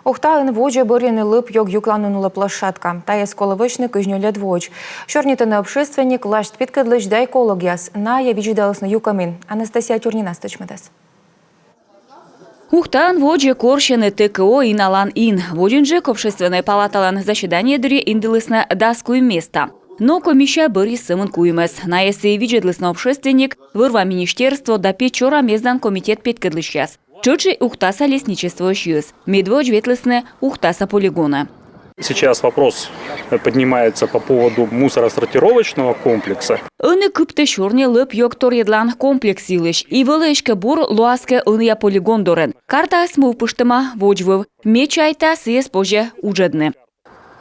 Ухтаын воджа борины лып йог юкланула площадка. Тая сколовочный кыжнюлет вож. Шорнитаны общественник лашт питкадлыч да экологияс. На я виджидалась на юкамин. Анастасия Тюрнина сточмедес. Ухтаын воджа коршены ТКО и налан ин. Воджинжик общественной палаталан заседание дыре индылысна даскую место. Но комиссия бори сымын куймес. На эссе виджедлысна общественник вырва министерство да печора мездан комитет питкадлычас. Чучи ухтаса лесничество шьюз. Медводь ветлесны ухтаса полигона. Сейчас вопрос поднимается по поводу мусоросортировочного комплекса. Ыны кыпте шорне лып йоктор едлан комплекс илыш. И вылышке бур луаске ыния полигон дорен. Карта смыв пыштыма воджвыв. Мечайта сыес позже уджедны.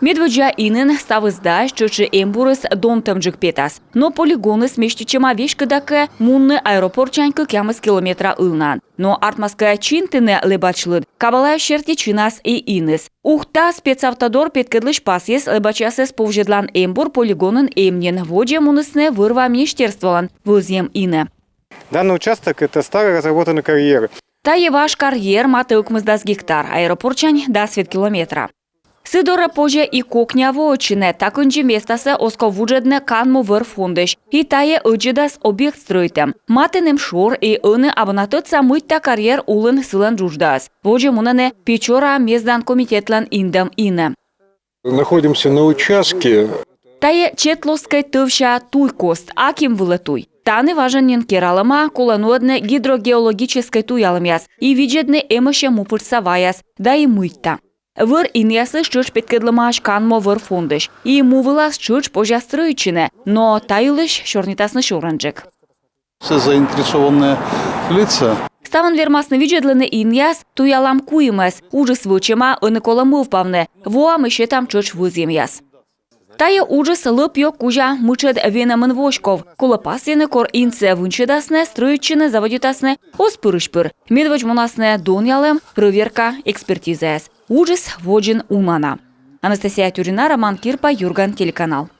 Медводжа инын ставы здаш, чучи эмбурыс донтамджик петас. Но полигоны смештичема вешкадаке мунны аэропорчанька кямыс километра ылнан. Но артмаская чинтыне лебачлыд, кабалая шерти чинас и иныс. Ухта спецавтодор петкадлыш пасес лебачасес повжедлан эмбур полигонын эмнен. Воджа мунысне вырва министерстволан вылзем ине. Данный участок – это старый разработанный карьер. Тае ваш карьер матылкмыздас гектар, аэропорчань да свет километра. Сидора позже и кокня воочине, так унжи местасе осковуджедне канму выр фондыш. И тае ыджидас объект стройтем. Матенем шор и ыны абонатыца мытта карьер улын сылын жуждас. Воже мунане печора мездан комитетлан индам ине. Находимся на участке. Тае четлоскай тывша туйкост, аким вылетуй. Таны важен кералама колонуадне гидрогеологической туяламяс. И виджедне эмыше мупырсаваяс, да и мытта. Выр иньясы шчуч петкедлымаш канмо выр фондыш. И мувылас шчуч позже строичине, но тайлыш шорнитасны шоранджик. Все заинтересованные лица. Ставан вермасны виджедлены иньяс туялам куимес, ужас вычема ыныкола мывпавне, воам еще там чуч выземяс. Тая ужас лып йок кужа мычед венамын вошков. Кулапасены кор инце вынчедасне, строичине заводитасне, оспырышпыр. Медвоч монасне донялем, проверка, экспертизаяс. Ужас воджин умана. Анастасия Тюрина, Роман Кирпа, Юрган, телеканал.